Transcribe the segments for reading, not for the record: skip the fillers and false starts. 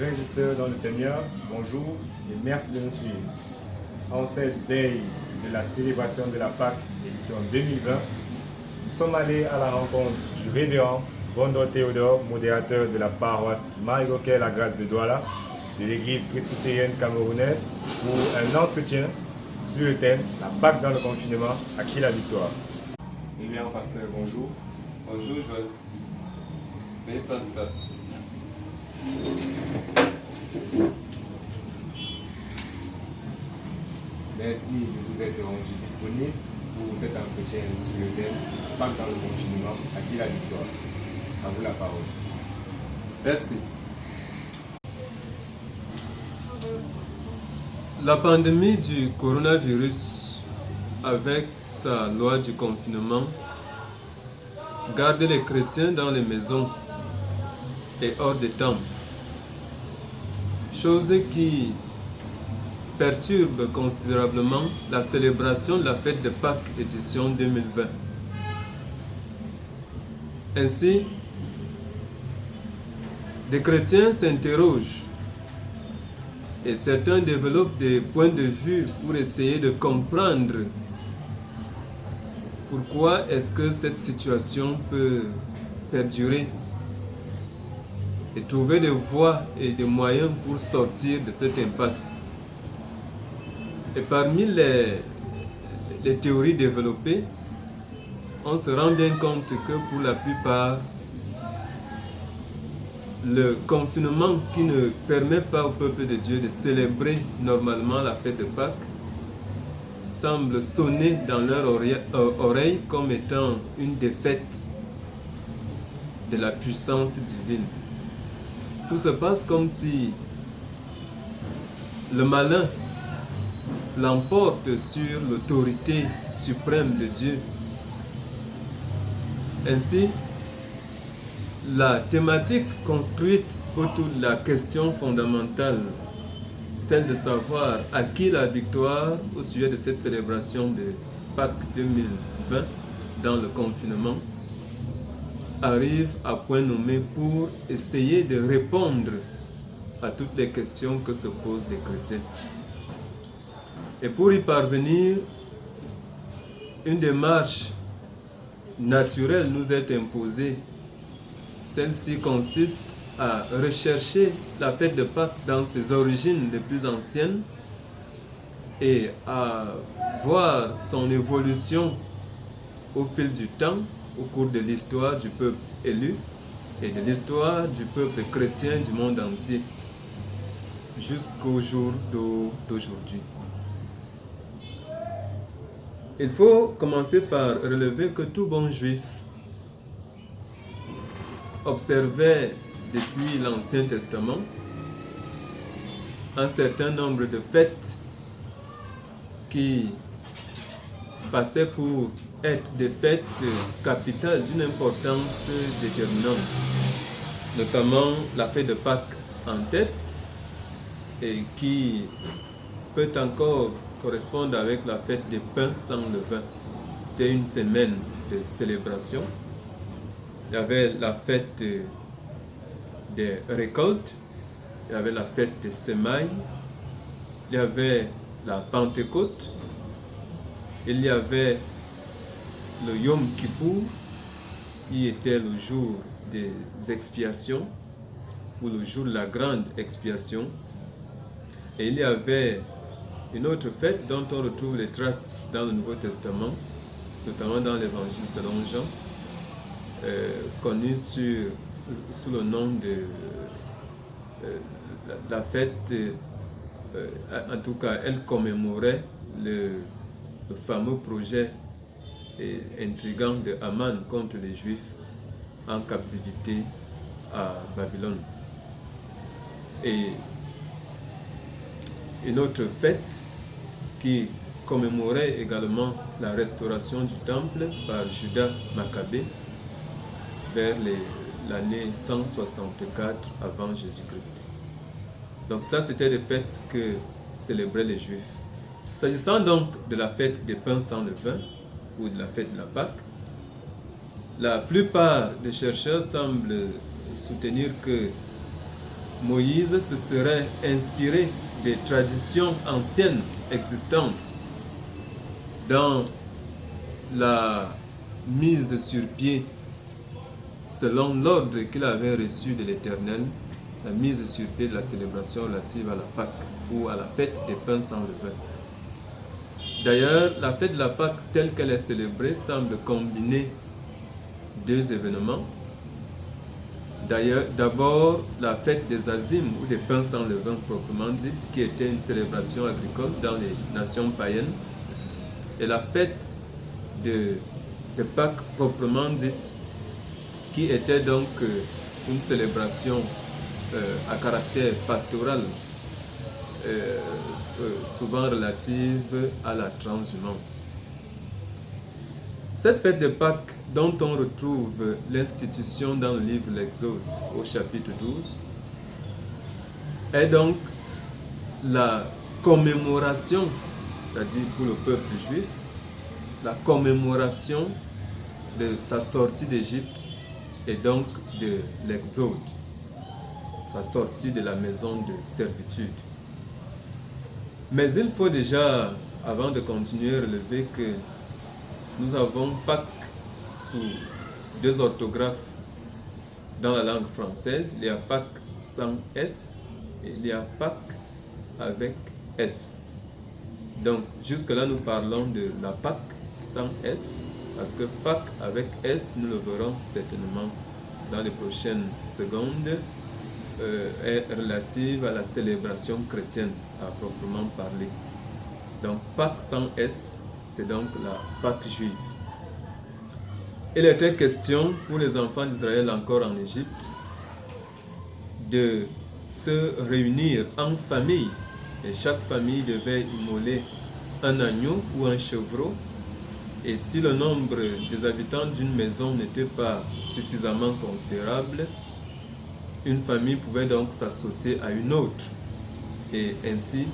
Frères et sœurs dans le Seigneur, bonjour et merci de nous suivre. En cette veille de la célébration de la Pâque édition 2020, nous sommes allés à la rencontre du révérend Vondor Théodore, modérateur de la paroisse Marie-Roquet-La Grâce de Douala de l'église presbytérienne camerounaise pour un entretien sur le thème La Pâque dans le confinement, à qui la victoire? Révérend pasteur, bonjour. Bonjour Joël. Veuillez prendre place. Merci. Merci de vous être rendu disponible pour cet entretien sur le thème Pâques dans le confinement, à qui la victoire? À vous la parole. Merci. La pandémie du coronavirus, avec sa loi du confinement, garde les chrétiens dans les maisons et hors des temples. Chose qui perturbe considérablement la célébration de la fête de Pâques édition 2020. Ainsi, des chrétiens s'interrogent et certains développent des points de vue pour essayer de comprendre pourquoi est-ce que cette situation peut perdurer et trouver des voies et des moyens pour sortir de cette impasse. Et parmi les théories développées, on se rend bien compte que pour la plupart, le confinement qui ne permet pas au peuple de Dieu de célébrer normalement la fête de Pâques semble sonner dans leur oreille comme étant une défaite de la puissance divine. Tout se passe comme si le malin l'emporte sur l'autorité suprême de Dieu. Ainsi, la thématique construite autour de la question fondamentale, celle de savoir à qui la victoire au sujet de cette célébration de Pâques 2020 dans le confinement, arrive à point nommé pour essayer de répondre à toutes les questions que se posent les chrétiens. Et pour y parvenir, une démarche naturelle nous est imposée. Celle-ci consiste à rechercher la fête de Pâques dans ses origines les plus anciennes et à voir son évolution au fil du temps, au cours de l'histoire du peuple élu et de l'histoire du peuple chrétien du monde entier, jusqu'au jour d'aujourd'hui. Il faut commencer par relever que tout bon juif observait depuis l'Ancien Testament un certain nombre de fêtes qui passaient pour être des fêtes capitales d'une importance déterminante, notamment la fête de Pâques en tête, et qui peut encore correspondre avec la fête des pains sans levain. C'était une semaine de célébration. Il y avait la fête des récoltes, il y avait la fête des semailles, il y avait la Pentecôte, il y avait le Yom Kippour, qui était le jour des expiations, ou le jour de la grande expiation. Et il y avait une autre fête dont on retrouve les traces dans le Nouveau Testament, notamment dans l'Évangile selon Jean, connue sous le nom de la fête, en tout cas elle commémorait le fameux projet intrigant de Haman contre les Juifs en captivité à Babylone. Et une autre fête qui commémorait également la restauration du temple par Judas Maccabée vers l'année 164 avant Jésus-Christ. Donc ça, c'était des fêtes que célébraient les Juifs. S'agissant donc de la fête des pains sans levain, ou de la fête de la Pâque, la plupart des chercheurs semblent soutenir que Moïse se serait inspiré des traditions anciennes existantes dans la mise sur pied, selon l'ordre qu'il avait reçu de l'Éternel, la mise sur pied de la célébration relative à la Pâque ou à la fête des pains sans levain. D'ailleurs, la fête de la Pâque telle qu'elle est célébrée semble combiner deux événements. D'ailleurs, d'abord, la fête des Azimes ou des pains sans levain proprement dite, qui était une célébration agricole dans les nations païennes, et la fête de Pâques proprement dite, qui était donc une célébration à caractère pastoral, souvent relative à la transhumance. Cette fête de Pâques, dont on retrouve l'institution dans le livre de l'Exode au chapitre 12, est donc la commémoration, c'est-à-dire pour le peuple juif, la commémoration de sa sortie d'Égypte et donc de l'Exode, sa sortie de la maison de servitude. Mais il faut déjà, avant de continuer, relever que nous avons Pâques sous deux orthographes dans la langue française. Il y a Pâques sans S et il y a Pâques avec S. Donc jusque-là, nous parlons de la Pâque sans S, parce que Pâques avec S, nous le verrons certainement dans les prochaines secondes, est relative à la célébration chrétienne à proprement parler. Donc Pâques sans S, c'est donc la Pâque juive. Il était question pour les enfants d'Israël encore en Égypte de se réunir en famille, et chaque famille devait immoler un agneau ou un chevreau, et si le nombre des habitants d'une maison n'était pas suffisamment considérable, une famille pouvait donc s'associer à une autre, et ainsi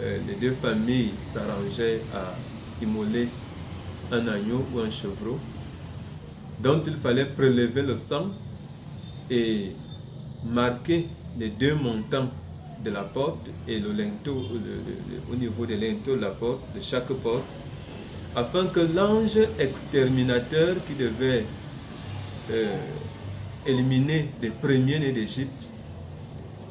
les deux familles s'arrangeaient à immoler un agneau ou un chevreau dont il fallait prélever le sang et marquer les deux montants de la porte et le linteau, au niveau des linteaux de la porte, de chaque porte, afin que l'ange exterminateur qui devait éliminer les premiers-nés d'Égypte,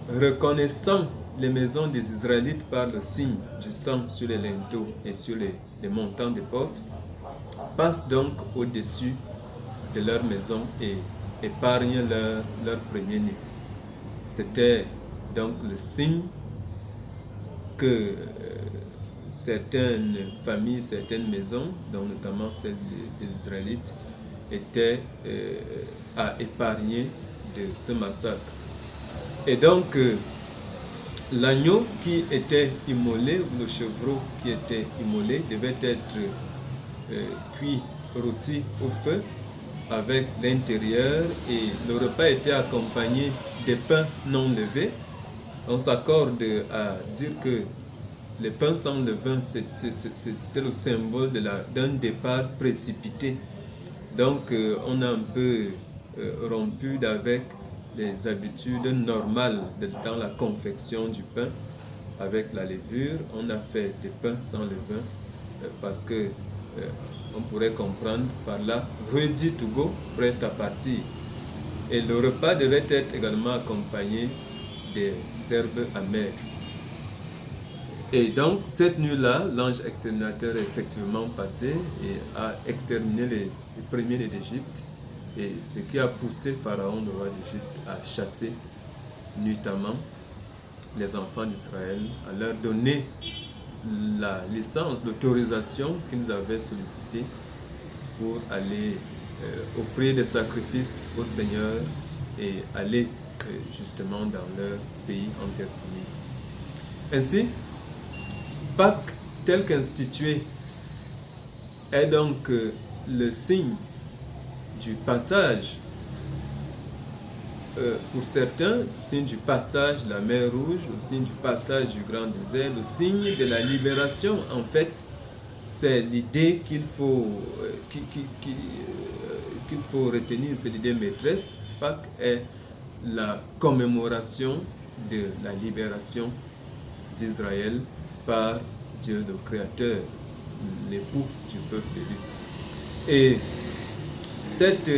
reconnaissant les maisons des Israélites par le signe du sang sur les linteaux et sur les montants des portes, passe donc au-dessus de leur maison et épargne leur premier-né. C'était donc le signe que certaines familles, certaines maisons, dont notamment celle des Israélites, étaient à épargner de ce massacre. Et donc, l'agneau qui était immolé, ou le chevreau qui était immolé, devait être cuit, rôti au feu, avec l'intérieur, et le repas était accompagné des pains non levés. On s'accorde à dire que les pains sans levain, c'était le symbole d'un départ précipité. Donc, on a un peu rompu avec les habitudes normales dans la confection du pain avec la levure. On a fait des pains sans levain parce que on pourrait comprendre par là ready to go, prêt à partir. Et le repas devait être également accompagné des herbes amères. Et donc, cette nuit-là, l'ange exterminateur est effectivement passé et a exterminé les premiers-nés d'Égypte. Et ce qui a poussé Pharaon, le roi d'Égypte, à chasser nuitamment les enfants d'Israël, à leur donner la licence, l'autorisation qu'ils avaient sollicitée pour aller offrir des sacrifices au Seigneur et aller justement dans leur pays en terre promise. Ainsi, Pâques, tel qu'institué, est donc le signe du passage, pour certains, le signe du passage de la mer Rouge, le signe du passage du grand désert, le signe de la libération. En fait, c'est l'idée qu'il faut retenir, c'est l'idée maîtresse. Pâques est la commémoration de la libération d'Israël par Dieu le Créateur, l'époux du peuple élu. Et cette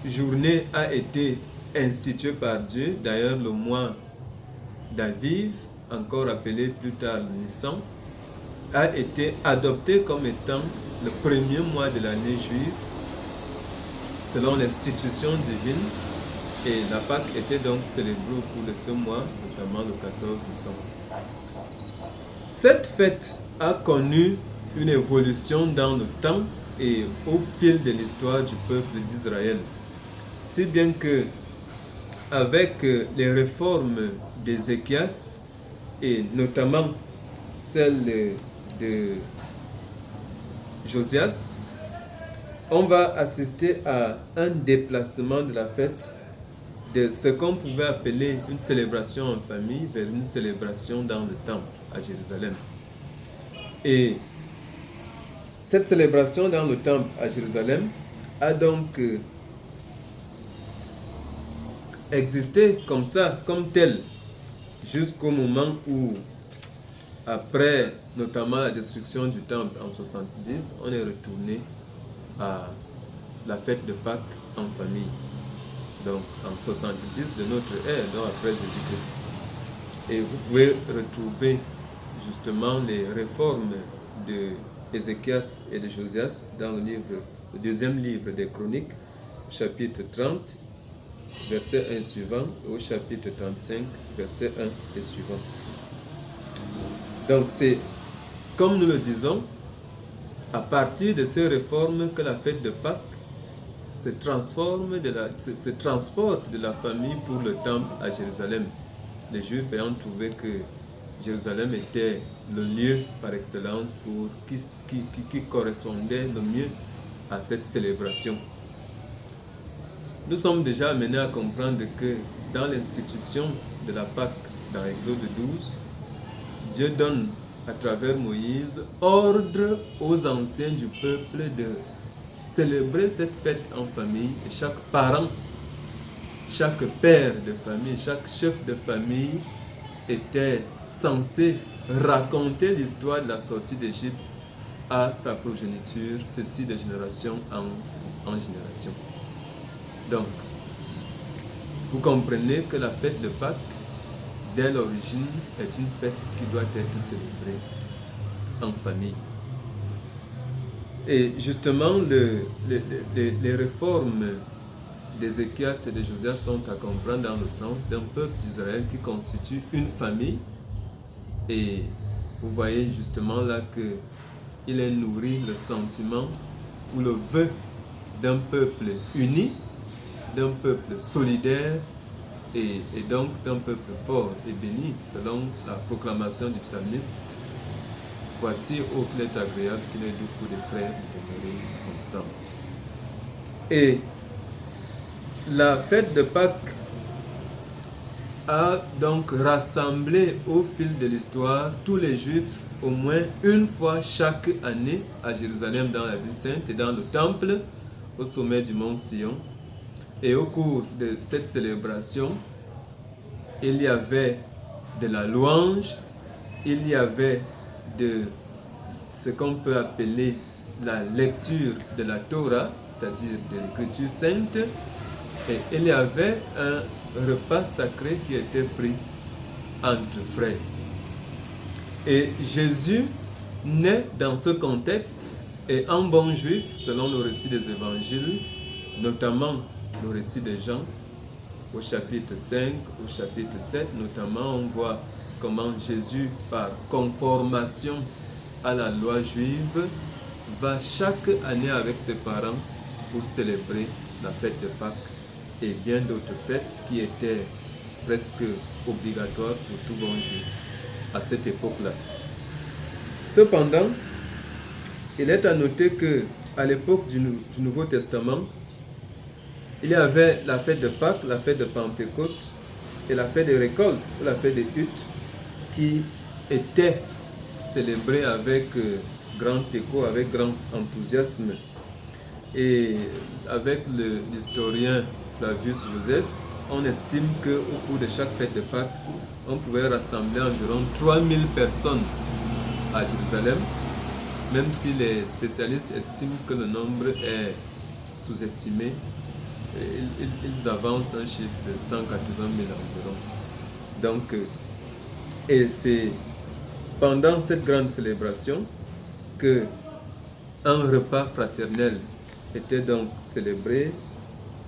journée a été instituée par Dieu, d'ailleurs le mois d'Aviv, encore appelé plus tard Nissan, a été adopté comme étant le premier mois de l'année juive selon l'institution divine, et la Pâque était donc célébrée au cours de ce mois, notamment le 14 décembre. Cette fête a connu une évolution dans le temps et au fil de l'histoire du peuple d'Israël, si bien que avec les réformes d'Ézéchias et notamment celle de Josias, on va assister à un déplacement de la fête de ce qu'on pouvait appeler une célébration en famille vers une célébration dans le temple à Jérusalem. Et cette célébration dans le temple à Jérusalem a donc existé comme ça, comme tel, jusqu'au moment où, après notamment la destruction du temple en 70, on est retourné à la fête de Pâques en famille. Donc en 70 de notre ère, donc après Jésus-Christ. Et vous pouvez retrouver justement les réformes de Ézéchias et de Josias dans le deuxième livre des Chroniques, chapitre 30, verset 1 suivant, au chapitre 35, verset 1 et suivant. Donc c'est, comme nous le disons, à partir de ces réformes que la fête de Pâques se transporte de la famille pour le temple à Jérusalem. Les Juifs ayant trouvé que Jérusalem était le lieu par excellence qui correspondait le mieux à cette célébration. Nous sommes déjà amenés à comprendre que dans l'institution de la Pâque, dans Exode 12, Dieu donne à travers Moïse ordre aux anciens du peuple de célébrer cette fête en famille, et chaque parent, chaque père de famille, chaque chef de famille était censé raconter l'histoire de la sortie d'Égypte à sa progéniture, ceci de génération en génération. Donc, vous comprenez que la fête de Pâques, dès l'origine, est une fête qui doit être célébrée en famille. Et justement, les réformes d'Ézéchias et de Josias sont à comprendre dans le sens d'un peuple d'Israël qui constitue une famille. Et vous voyez justement là qu'il est nourri le sentiment ou le vœu d'un peuple uni, d'un peuple solidaire et donc d'un peuple fort et béni, selon la proclamation du psalmiste. Voici ô qu'il est agréable qu'il est doux pour des frères de demeurer ensemble. Et la fête de Pâques a donc rassemblé au fil de l'histoire tous les Juifs au moins une fois chaque année à Jérusalem dans la ville sainte et dans le temple au sommet du mont Sion. Et au cours de cette célébration, il y avait de la louange, il y avait de ce qu'on peut appeler la lecture de la Torah, c'est-à-dire de l'écriture sainte, et il y avait un repas sacré qui était pris entre frères. Et Jésus naît dans ce contexte, et en bon juif, selon le récit des évangiles, notamment le récit de Jean, au chapitre 5, au chapitre 7, notamment, on voit comment Jésus, par conformation à la loi juive, va chaque année avec ses parents pour célébrer la fête de Pâques et bien d'autres fêtes qui étaient presque obligatoires pour tout bon juif à cette époque-là. Cependant, il est à noter que à l'époque du Nouveau Testament, il y avait la fête de Pâques, la fête de Pentecôte et la fête des récoltes, ou la fête des huttes, qui étaient célébrées avec grand écho, avec grand enthousiasme. Et avec l'historien Flavius Joseph, on estime qu'au cours de chaque fête de Pâques, on pouvait rassembler environ 3000 personnes à Jérusalem, même si les spécialistes estiment que le nombre est sous-estimé. Ils avancent un chiffre de 180 000 environ. Donc, et c'est pendant cette grande célébration que un repas fraternel était donc célébré,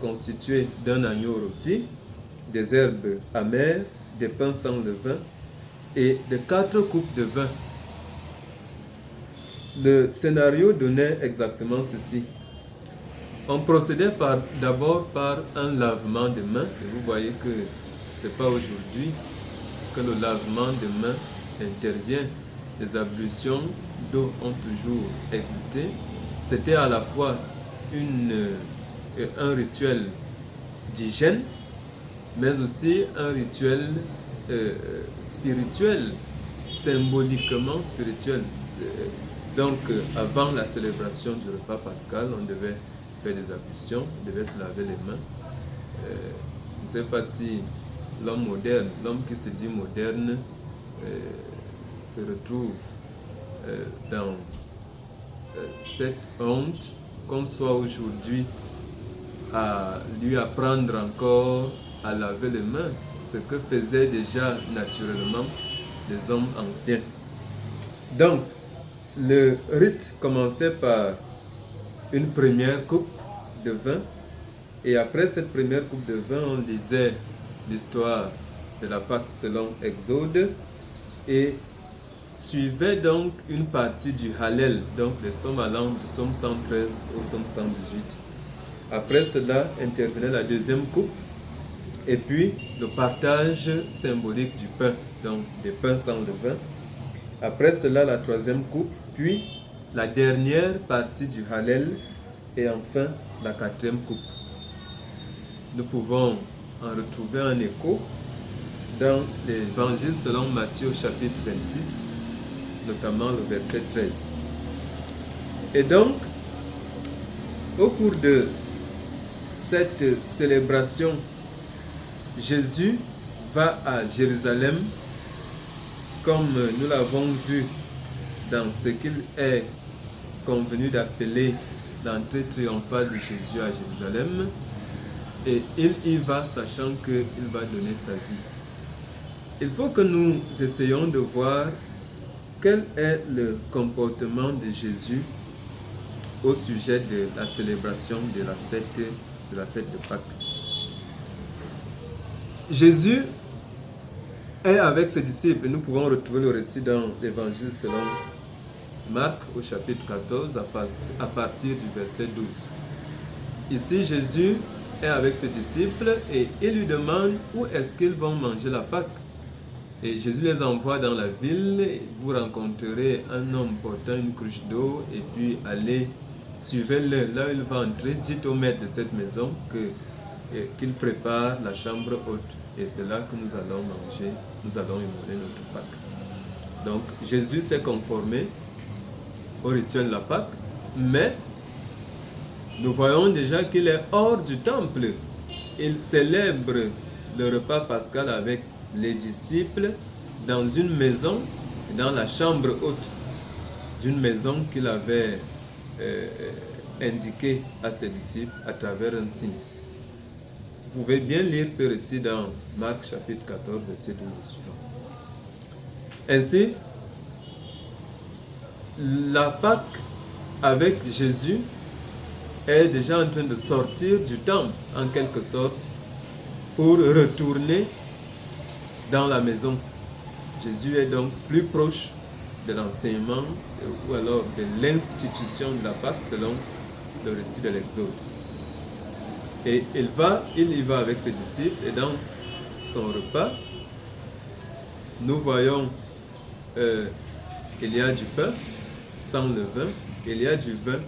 constitué d'un agneau rôti, des herbes amères, des pains sans levain et de 4 coupes de vin. Le scénario donnait exactement ceci. On procédait d'abord par un lavement de mains, et vous voyez que ce n'est pas aujourd'hui que le lavement de mains intervient. Les ablutions d'eau ont toujours existé. C'était à la fois un rituel d'hygiène, mais aussi un rituel spirituel, symboliquement spirituel. Donc, avant la célébration du repas pascal, on devait faire des ablutions, on devait se laver les mains. Je ne sais pas si l'homme moderne, l'homme qui se dit moderne, se retrouve dans cette honte qu'on soit aujourd'hui à lui apprendre encore à laver les mains, ce que faisaient déjà naturellement les hommes anciens. Donc, le rite commençait par une première coupe de vin, et après cette première coupe de vin, on lisait l'histoire de la Pâque selon Exode, et suivait donc une partie du Hallel, donc les psaumes allant du psaume 113 au psaume 118. Après cela intervenait la deuxième coupe, et puis le partage symbolique du pain, donc des pains sans levain. Après cela, la troisième coupe, puis la dernière partie du Hallel, et enfin la quatrième coupe. Nous pouvons en retrouver un écho dans l'Évangile selon Matthieu chapitre 26, notamment le verset 13. Et donc, au cours de cette célébration, Jésus va à Jérusalem, comme nous l'avons vu dans ce qu'il est convenu d'appeler l'entrée triomphale de Jésus à Jérusalem, et il y va sachant qu'il va donner sa vie. Il faut que nous essayions de voir quel est le comportement de Jésus au sujet de la célébration de la fête de Pâques. Jésus est avec ses disciples. Nous pouvons retrouver le récit dans l'Évangile selon Marc au chapitre 14 à partir du verset 12. Ici, Jésus est avec ses disciples et il lui demande où est-ce qu'ils vont manger la Pâque. Et Jésus les envoie dans la ville. Vous rencontrerez un homme portant une cruche d'eau, et puis allez, suivez-le. Là où il va entrer, dites au maître de cette maison qu'il prépare la chambre haute. Et c'est là que nous allons manger, nous allons immoler notre Pâque. Donc Jésus s'est conformé au rituel de la Pâque, mais nous voyons déjà qu'il est hors du temple. Il célèbre le repas pascal avec les disciples dans une maison, dans la chambre haute d'une maison qu'il avait indiquée à ses disciples à travers un signe. Vous pouvez bien lire ce récit dans Marc chapitre 14, verset 12 et suivant. Ainsi, la Pâque avec Jésus est déjà en train de sortir du temple, en quelque sorte, pour retourner dans la maison. Jésus est donc plus proche de l'enseignement ou alors de l'institution de la Pâque selon le récit de l'Exode. Et il y va avec ses disciples, et dans son repas, nous voyons il y a du pain sans levain, il y a du vin,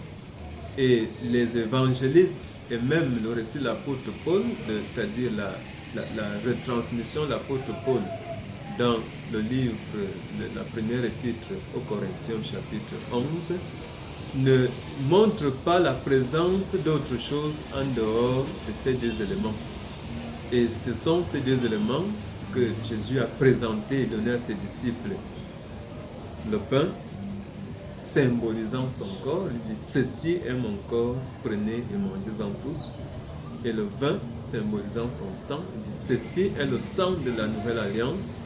et les évangélistes et même le récit de l'apôtre Paul, c'est-à-dire la retransmission de l'apôtre Paul dans le livre de la première épître aux Corinthiens chapitre 11, ne montre pas la présence d'autre chose en dehors de ces deux éléments. Et ce sont ces deux éléments que Jésus a présentés et donnés à ses disciples. Le pain, symbolisant son corps, il dit « Ceci est mon corps, prenez et mangez-en tous ». Et le vin, symbolisant son sang, il dit « Ceci est le sang de la nouvelle alliance,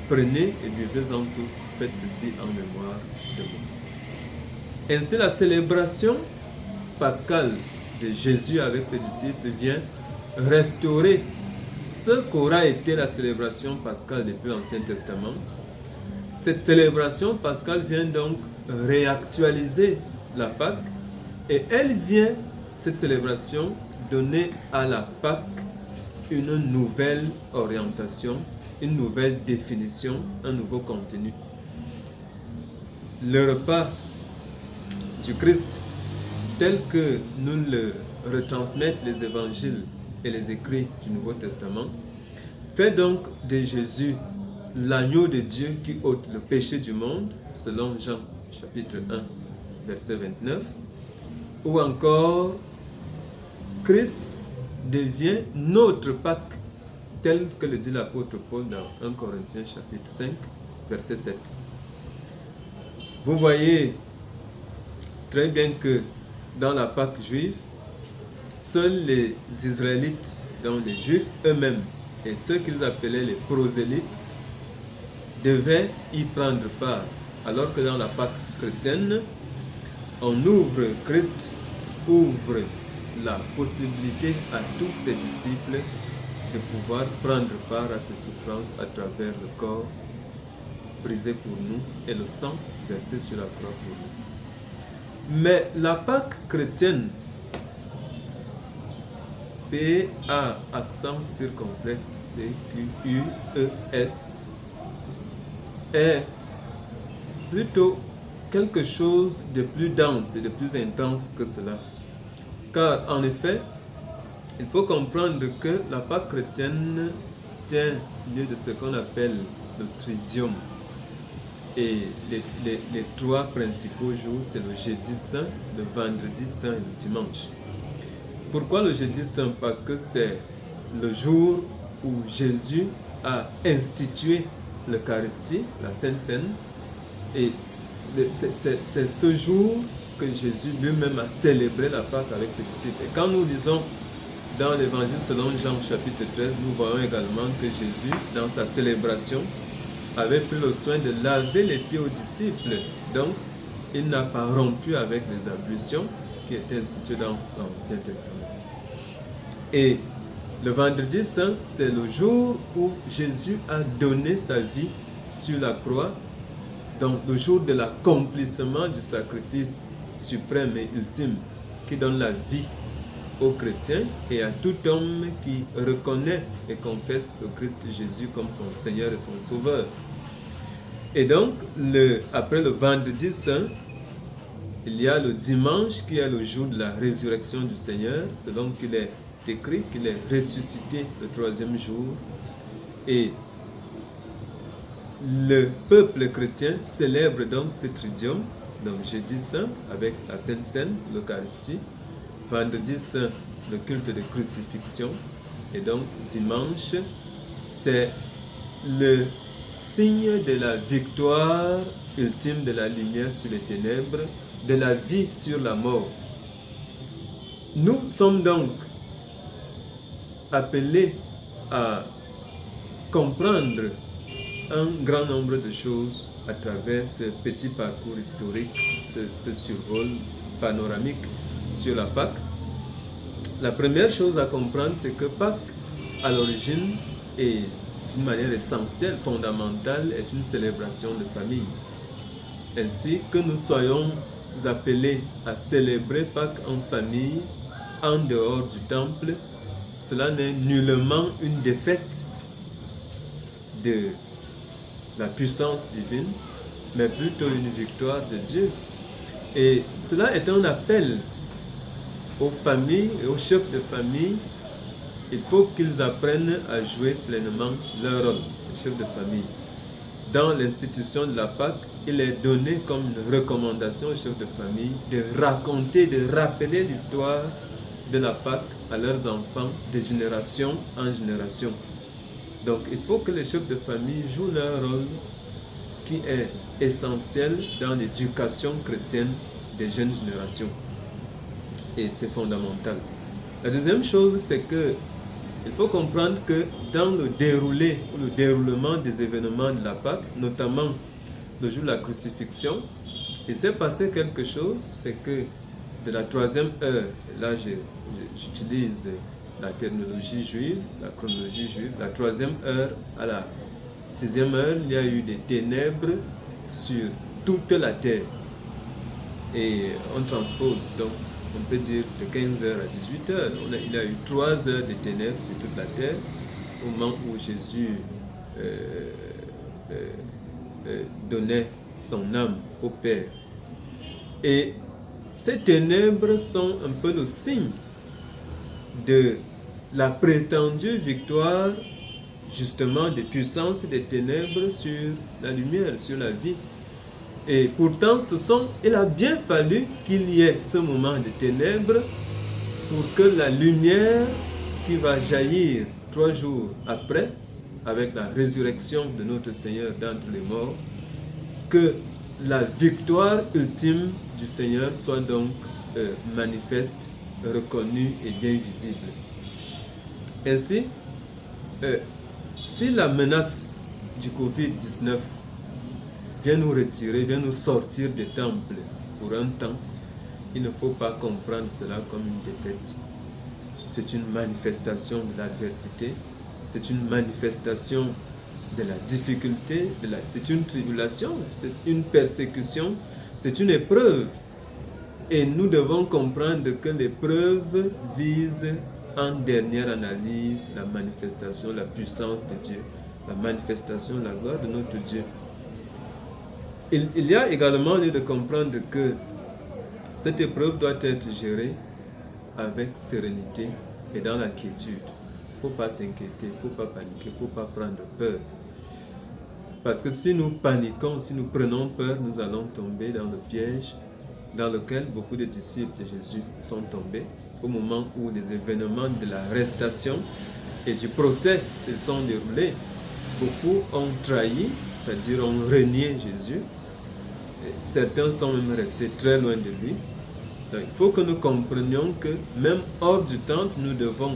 prenez et buvez-en tous, faites ceci en mémoire de moi ». Ainsi, la célébration pascale de Jésus avec ses disciples vient restaurer ce qu'aura été la célébration pascale depuis l'Ancien Testament. Cette célébration pascale vient donc réactualiser la Pâque et elle vient, cette célébration, donner à la Pâque une nouvelle orientation, une nouvelle définition, un nouveau contenu. Le repas du Christ, tel que nous le retransmettent les évangiles et les écrits du Nouveau Testament, fait donc de Jésus l'agneau de Dieu qui ôte le péché du monde, selon Jean chapitre 1, verset 29, ou encore Christ devient notre Pâque, tel que le dit l'apôtre Paul dans 1 Corinthiens chapitre 5, verset 7. Vous voyez très bien que dans la Pâque juive, seuls les Israélites, donc les Juifs eux-mêmes, et ceux qu'ils appelaient les prosélytes, devaient y prendre part. Alors que dans la Pâque chrétienne, Christ ouvre la possibilité à tous ses disciples de pouvoir prendre part à ses souffrances à travers le corps brisé pour nous et le sang versé sur la croix pour nous. Mais la Pâque chrétienne, P-A, accent circonflexe, C-Q-U-E-S, est plutôt quelque chose de plus dense et de plus intense que cela. Car en effet, il faut comprendre que la Pâque chrétienne tient lieu de ce qu'on appelle le Tridium. Et les trois principaux jours, c'est le jeudi saint, le vendredi saint et le dimanche. Pourquoi le jeudi saint? Parce que c'est le jour où Jésus a institué l'Eucharistie, la Sainte Seine, et c'est ce jour que Jésus lui-même a célébré la Pâque avec ses disciples. Et quand nous lisons dans l'évangile selon Jean chapitre 13, nous voyons également que Jésus, dans sa célébration, avait pris le soin de laver les pieds aux disciples. Donc, il n'a pas rompu avec les ablutions qui étaient instituées dans l'Ancien Testament. Et le vendredi saint, c'est le jour où Jésus a donné sa vie sur la croix, donc le jour de l'accomplissement du sacrifice suprême et ultime qui donne la vie aux chrétiens et à tout homme qui reconnaît et confesse le Christ Jésus comme son Seigneur et son Sauveur. Et donc, après le vendredi saint, il y a le dimanche qui est le jour de la résurrection du Seigneur, selon qu'il est écrit qu'il est ressuscité le troisième jour. Et le peuple chrétien célèbre donc ce tridium, donc jeudi saint avec la Sainte Seine, l'Eucharistie, vendredi saint, le culte de crucifixion, et donc dimanche, c'est le signe de la victoire ultime de la lumière sur les ténèbres, de la vie sur la mort. Nous sommes donc appelés à comprendre un grand nombre de choses à travers ce petit parcours historique, ce survol panoramique sur la Pâque. La première chose à comprendre, c'est que Pâques, à l'origine, et d'une manière essentielle, fondamentale, est une célébration de famille. Ainsi que nous soyons appelés à célébrer Pâques en famille, en dehors du temple, cela n'est nullement une défaite de la puissance divine, mais plutôt une victoire de Dieu. Et cela est un appel aux familles et aux chefs de famille. Il faut qu'ils apprennent à jouer pleinement leur rôle, les chefs de famille. Dans l'institution de la Pâque, il est donné comme une recommandation aux chefs de famille de raconter, de rappeler l'histoire de la Pâque à leurs enfants de génération en génération. Donc il faut que les chefs de famille jouent leur rôle qui est essentiel dans l'éducation chrétienne des jeunes générations. Et c'est fondamental. La deuxième chose, c'est que il faut comprendre que dans le déroulement des événements de la Pâque, notamment le jour de la crucifixion, il s'est passé quelque chose, c'est que de la 3e heure, là j'utilise la terminologie juive, la chronologie juive, la 3e heure à la 6e heure, il y a eu des ténèbres sur toute la terre. Et on transpose, donc on peut dire de 15h à 18h, il y a eu 3 heures de ténèbres sur toute la terre, au moment où Jésus donnait son âme au Père. Et ces ténèbres sont un peu le signe de la prétendue victoire justement des puissances des ténèbres sur la lumière, sur la vie. Et pourtant, il a bien fallu qu'il y ait ce moment de ténèbres pour que la lumière qui va jaillir 3 jours après, avec la résurrection de notre Seigneur d'entre les morts, que la victoire ultime du Seigneur soit donc manifeste, reconnue et bien visible. Ainsi, si la menace du Covid-19 vient nous retirer, vient nous sortir des temples pour un temps, il ne faut pas comprendre cela comme une défaite. C'est une manifestation de l'adversité, c'est une manifestation de la difficulté, c'est une tribulation, c'est une persécution, c'est une épreuve. Et nous devons comprendre que l'épreuve vise en dernière analyse la manifestation, la puissance de Dieu, la manifestation, la gloire de notre Dieu. Il y a également lieu de comprendre que cette épreuve doit être gérée avec sérénité et dans la quiétude. Il ne faut pas s'inquiéter, il ne faut pas paniquer, il ne faut pas prendre peur. Parce que si nous paniquons, si nous prenons peur, nous allons tomber dans le piège dans lequel beaucoup de disciples de Jésus sont tombés au moment où les événements de l'arrestation et du procès se sont déroulés. Beaucoup ont trahi, c'est-à-dire ont renié Jésus. Et certains sont même restés très loin de lui. Donc, il faut que nous comprenions que même hors du temple, nous devons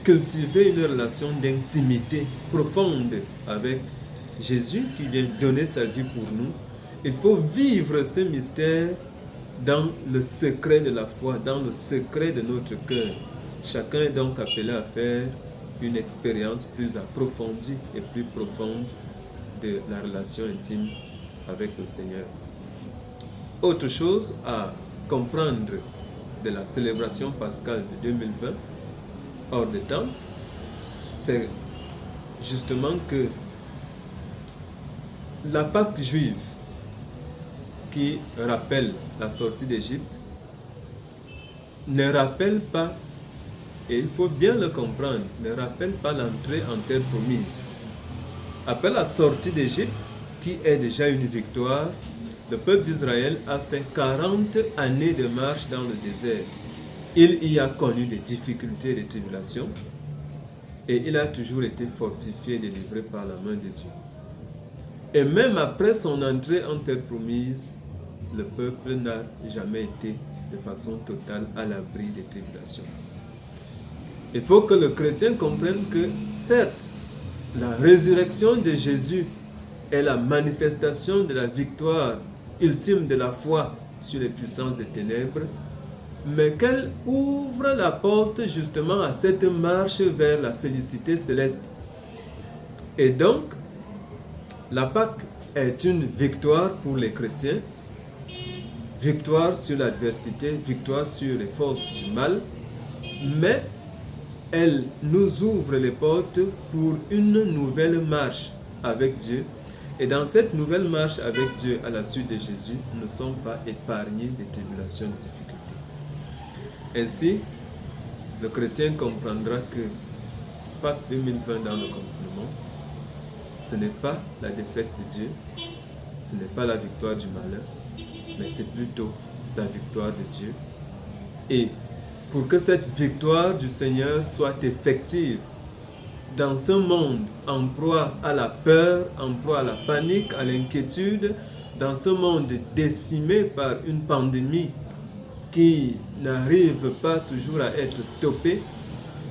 cultiver une relation d'intimité profonde avec Jésus qui vient donner sa vie pour nous. Il faut vivre ce mystère dans le secret de la foi, dans le secret de notre cœur. Chacun est donc appelé à faire une expérience plus approfondie et plus profonde de la relation intime avec le Seigneur. Autre chose à comprendre de la célébration pascale de 2020, hors de temps, c'est justement que la Pâque juive qui rappelle la sortie d'Égypte ne rappelle pas, et il faut bien le comprendre, ne rappelle pas l'entrée en terre promise. Après la sortie d'Égypte, qui est déjà une victoire, le peuple d'Israël a fait 40 années de marche dans le désert. Il y a connu des difficultés et des tribulations, et il a toujours été fortifié et délivré par la main de Dieu. Et même après son entrée en terre promise, le peuple n'a jamais été de façon totale à l'abri des tribulations. Il faut que le chrétien comprenne que, certes, la résurrection de Jésus est la manifestation de la victoire ultime de la foi sur les puissances des ténèbres, mais qu'elle ouvre la porte justement à cette marche vers la félicité céleste. Et donc, la Pâque est une victoire pour les chrétiens, victoire sur l'adversité, victoire sur les forces du mal, mais elle nous ouvre les portes pour une nouvelle marche avec Dieu. Et dans cette nouvelle marche avec Dieu à la suite de Jésus, nous ne sommes pas épargnés des tribulations et des difficultés. Ainsi, le chrétien comprendra que Pâques 2020 dans le confinement, ce n'est pas la défaite de Dieu, ce n'est pas la victoire du malheur, mais c'est plutôt la victoire de Dieu. Et pour que cette victoire du Seigneur soit effective dans ce monde en proie à la peur, en proie à la panique, à l'inquiétude, dans ce monde décimé par une pandémie qui n'arrive pas toujours à être stoppée.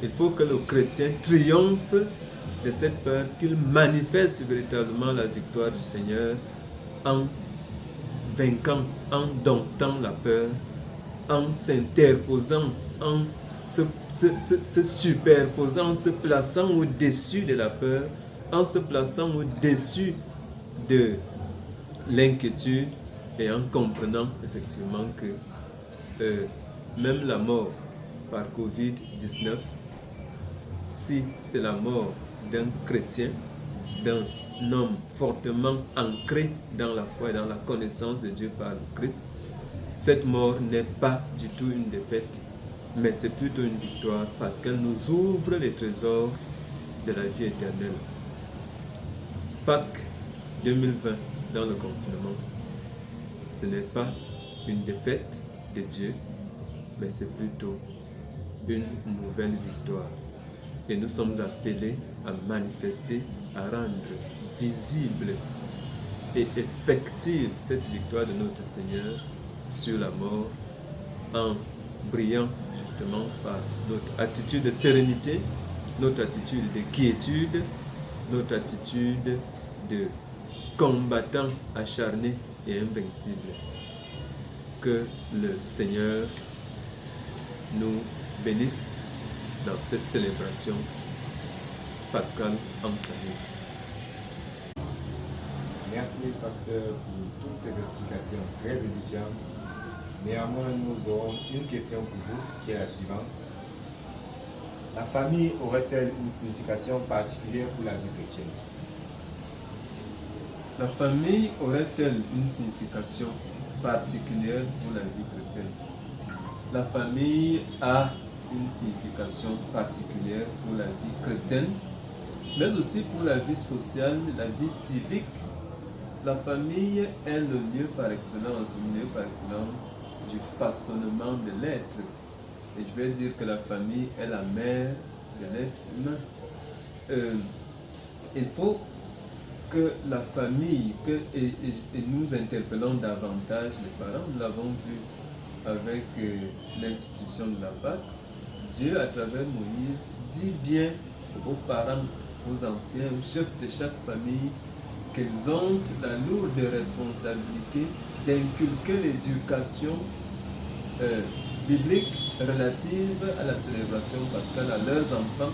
Il faut que le chrétien triomphe de cette peur, qu'il manifeste véritablement la victoire du Seigneur en vainquant, en domptant la peur, en s'interposant, en se superposant, en se plaçant au-dessus de la peur, en se plaçant au-dessus de l'inquiétude et en comprenant effectivement que même la mort par Covid-19, si c'est la mort d'un chrétien, d'un homme fortement ancré dans la foi et dans la connaissance de Dieu par Christ, cette mort n'est pas du tout une défaite, mais c'est plutôt une victoire parce qu'elle nous ouvre les trésors de la vie éternelle. Pâques 2020 dans le confinement, ce n'est pas une défaite de Dieu, mais c'est plutôt une nouvelle victoire. Et nous sommes appelés à manifester, à rendre visible et effective cette victoire de notre Seigneur sur la mort en brillant justement par notre attitude de sérénité, notre attitude de quiétude, notre attitude de combattant acharné et invincible. Que le Seigneur nous bénisse dans cette célébration pascale en famille. Merci, pasteur, pour toutes tes explications très édifiantes. Néanmoins, nous aurons une question pour vous, qui est la suivante. La famille aurait-elle une signification particulière pour la vie chrétienne? La famille aurait-elle une signification particulière pour la vie chrétienne? La famille a une signification particulière pour la vie chrétienne, mais aussi pour la vie sociale, la vie civique. La famille est le lieu par excellence du façonnement de l'être. Et je vais dire que la famille est la mère de l'être humain. Il faut que la famille, et nous interpellons davantage les parents, nous l'avons vu avec l'institution de la Pâque, Dieu, à travers Moïse, dit bien aux parents, aux anciens, aux chefs de chaque famille, qu'ils ont la lourde responsabilité d'inculquer l'éducation biblique relative à la célébration pascale à leurs enfants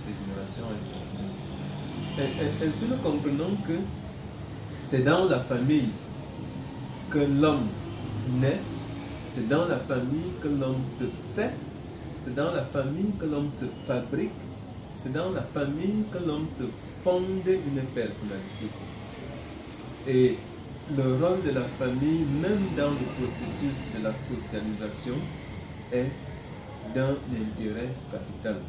de génération en génération. Ainsi, nous comprenons que c'est dans la famille que l'homme naît, c'est dans la famille que l'homme se fait, c'est dans la famille que l'homme se fabrique, c'est dans la famille que l'homme se fonde une personnalité. Et le rôle de la famille, même dans le processus de la socialisation, est d'un intérêt capital.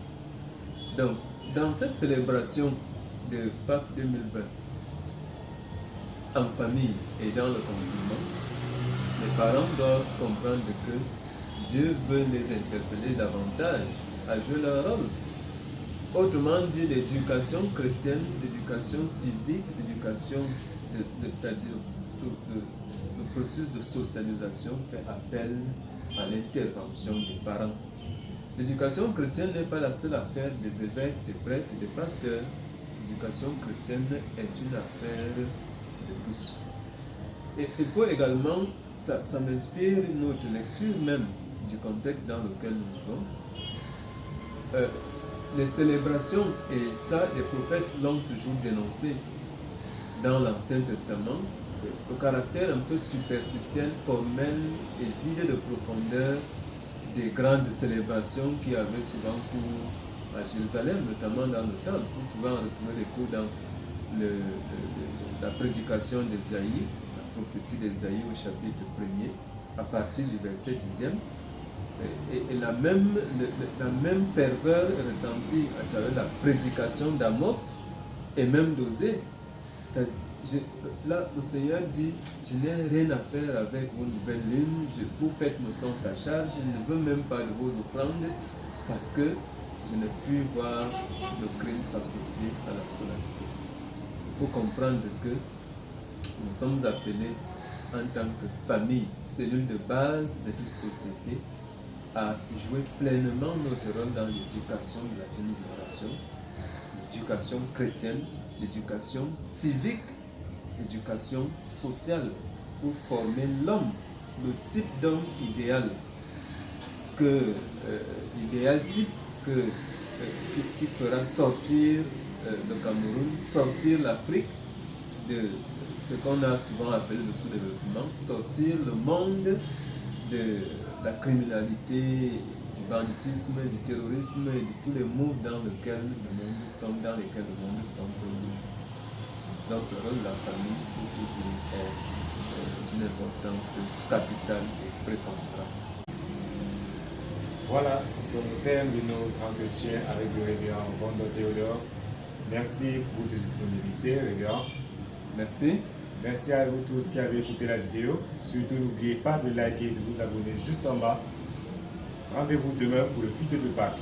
Donc, dans cette célébration de Pâques 2020, en famille et dans le confinement, les parents doivent comprendre que Dieu veut les interpeller davantage à jouer leur rôle. Autrement dit, l'éducation chrétienne, l'éducation civique, l'éducation, c'est-à-dire le processus de socialisation fait appel à l'intervention des parents. L'éducation chrétienne n'est pas la seule affaire des évêques, des prêtres, des pasteurs. L'éducation chrétienne est une affaire de tous. Et il faut également, ça m'inspire une autre lecture même du contexte dans lequel nous vivons. Les célébrations, et ça les prophètes l'ont toujours dénoncé dans l'Ancien Testament, le caractère un peu superficiel, formel et vide de profondeur des grandes célébrations qui avaient souvent cours à Jérusalem, notamment dans le temple. Vous pouvez en retrouver des cours dans la prédication d'Ésaïe, la prophétie d'Ésaïe au chapitre 1er, à partir du verset 10e. Et la même ferveur retentit à travers la prédication d'Amos et même d'Osée. Là, le Seigneur dit, je n'ai rien à faire avec vos nouvelles lunes, vous faites-me sans ta charge, je ne veux même pas de vos offrandes, parce que je n'ai pu voir le crime s'associer à la solennité. Il faut comprendre que nous sommes appelés en tant que famille, cellule de base de toute société, à jouer pleinement notre rôle dans l'éducation de la jeune génération, l'éducation chrétienne, l'éducation civique, l'éducation sociale, pour former l'homme, le type d'homme idéal, l'idéal type qui fera sortir le Cameroun, sortir l'Afrique de ce qu'on a souvent appelé le sous-développement, sortir le monde de la criminalité, du banditisme, du terrorisme et de tous les maux dans lesquels le monde sombre aujourd'hui. Donc le rôle de la famille, pour tout dire, est d'une importance capitale et prépondérante. Voilà, nous sommes au terme de notre entretien avec le révérend Vando Théodore. Merci pour votre disponibilité, révérend. Merci. Merci à vous tous qui avez écouté la vidéo. Surtout, n'oubliez pas de liker et de vous abonner juste en bas. Rendez-vous demain pour le culte de Pâques.